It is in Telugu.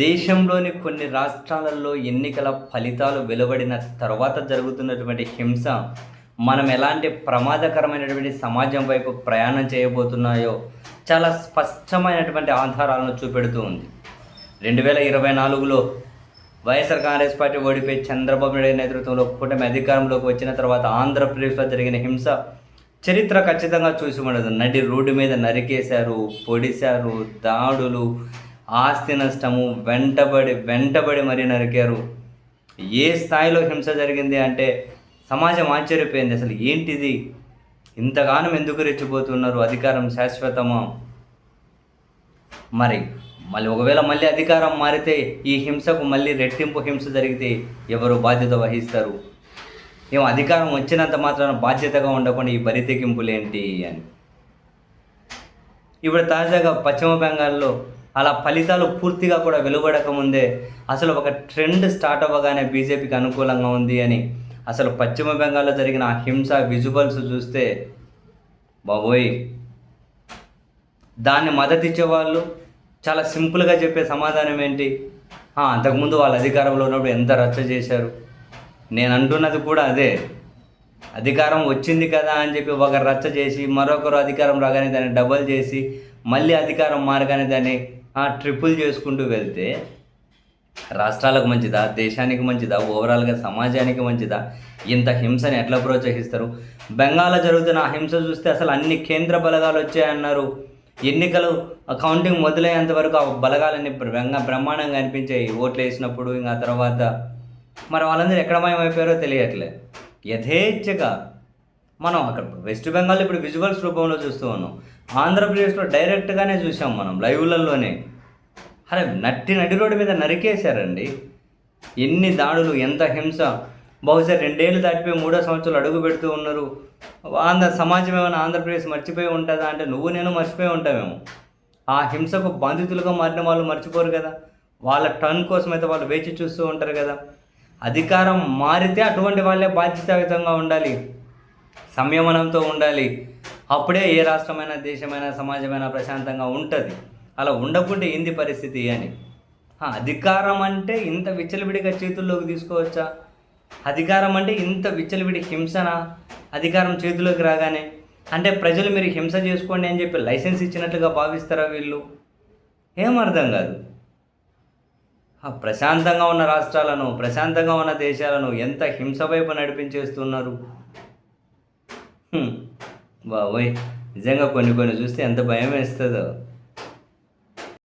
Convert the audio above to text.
దేశంలోని కొన్ని రాష్ట్రాలలో ఎన్నికల ఫలితాలు వెలువడిన తర్వాత జరుగుతున్నటువంటి హింస మనం ఎలాంటి ప్రమాదకరమైనటువంటి సమాజం వైపు ప్రయాణం చేయబోతున్నాయో చాలా స్పష్టమైనటువంటి ఆధారాలను చూపెడుతూ ఉంది. 2024లో వైఎస్ఆర్ కాంగ్రెస్ పార్టీ ఓడిపోయి చంద్రబాబు నాయుడు నేతృత్వంలో కూటమి అధికారంలోకి వచ్చిన తర్వాత ఆంధ్రప్రదేశ్లో జరిగిన హింస చరిత్ర ఖచ్చితంగా చూసి ఉండదు. నడి రోడ్డు మీద నరికేశారు, పొడిశారు, దాడులు, ఆస్తి నష్టము, వెంటబడి మరీ నరికారు. ఏ స్థాయిలో హింస జరిగింది అంటే సమాజం ఆశ్చర్యపోయింది. అసలు ఏంటిది, ఇంతగానం ఎందుకు రెచ్చిపోతున్నారు, అధికారం శాశ్వతమా? మళ్ళీ ఒకవేళ అధికారం మారితే ఈ హింసకు మళ్ళీ రెట్టింపు హింస జరిగితే ఎవరు బాధ్యత వహిస్తారు? అధికారం వచ్చినంత మాత్రాన బాధ్యతగా ఉండకుండా ఈ బరితెగింపులేంటి అని. ఇప్పుడు తాజాగా పశ్చిమ బెంగాల్లో అలా ఫలితాలు పూర్తిగా కూడా వెలువడక ముందే అసలు ఒక ట్రెండ్ స్టార్ట్ అవ్వగానే బీజేపీకి అనుకూలంగా ఉంది అని అసలు పశ్చిమ బెంగాల్లో జరిగిన ఆ హింస విజువల్స్ చూస్తే బాబోయ్, దాన్ని మద్దతు ఇచ్చేవాళ్ళు చాలా సింపుల్గా చెప్పే సమాధానం ఏంటి, అంతకుముందు వాళ్ళ అధికారంలో ఉన్నప్పుడు ఎంత రచ్చ చేశారు. నేను అంటున్నది కూడా అదే. అధికారం వచ్చింది కదా అని చెప్పి ఒకరు రచ్చ చేసి మరొకరు అధికారం రాగానే దాన్ని డబల్ చేసి మళ్ళీ అధికారం మారగానే దాన్ని ట్రిపుల్ చేసుకుంటూ వెళ్తే రాష్ట్రాలకు మంచిదా, దేశానికి మంచిదా, ఓవరాల్గా సమాజానికి మంచిదా? ఇంత హింసని ఎట్లా ప్రోత్సహిస్తారు? బెంగాల్లో జరుగుతున్న ఆ హింస చూస్తే అసలు అన్ని కేంద్ర బలగాలు వచ్చాయన్నారు. ఎన్నికలు కౌంటింగ్ మొదలయ్యేంత వరకు ఆ బలగాలన్నీ బ్రహ్మాండంగా అనిపించాయి ఓట్లు వేసినప్పుడు. ఇంకా తర్వాత మరి వాళ్ళందరూ ఎక్కడ మాయమైపోయారో తెలియట్లే. యథేచ్ఛగా మనం అక్కడ వెస్ట్ బెంగాల్ ఇప్పుడు విజువల్స్ రూపంలో చూస్తూ ఉన్నాం. ఆంధ్రప్రదేశ్లో డైరెక్ట్గానే చూసాం మనం లైవ్లలోనే. అరే నడి రోడ్డు మీద నరికేశారండి. ఎన్ని దాడులు, ఎంత హింస. బహుశా 2 ఏళ్ళు దాటిపోయి 3వ సంవత్సరాలు అడుగు పెడుతూ ఉన్నారు. సమాజం ఏమైనా ఆంధ్రప్రదేశ్ మర్చిపోయి ఉంటుందా అంటే నువ్వు నేను మర్చిపోయి ఉంటామేమో. ఆ హింసకు బాధితులుగా మారిన వాళ్ళు మర్చిపోరు కదా. వాళ్ళ టర్న్ కోసం అయితే వాళ్ళు వేచి చూస్తూ ఉంటారు కదా. అధికారం మారితే అటువంటి వాళ్ళే బాధ్యతాయుతంగా ఉండాలి, సంయమనంతో ఉండాలి. అప్పుడే ఏ రాష్ట్రమైనా, దేశమైనా, సమాజమైనా ప్రశాంతంగా ఉంటుంది. అలా ఉండకుంటే ఏంది పరిస్థితి అని. అధికారం అంటే ఇంత విచ్చలవిడిగా చేతుల్లోకి తీసుకోవచ్చా? అధికారం అంటే ఇంత విచ్చలవిడి హింసనా? అధికారం చేతిలోకి రాగానే అంటే ప్రజలు మీరు హింస చేసుకోండి అని చెప్పి లైసెన్స్ ఇచ్చినట్లుగా భావిస్తారా వీళ్ళు? ఏం అర్థం కాదు. ప్రశాంతంగా ఉన్న రాష్ట్రాలను, ప్రశాంతంగా ఉన్న దేశాలను ఎంత హింస వైపు నడిపించేస్తున్నారు. బాబోయ్, నిజంగా కొన్ని చూస్తే ఎంత భయం వేస్తుందో.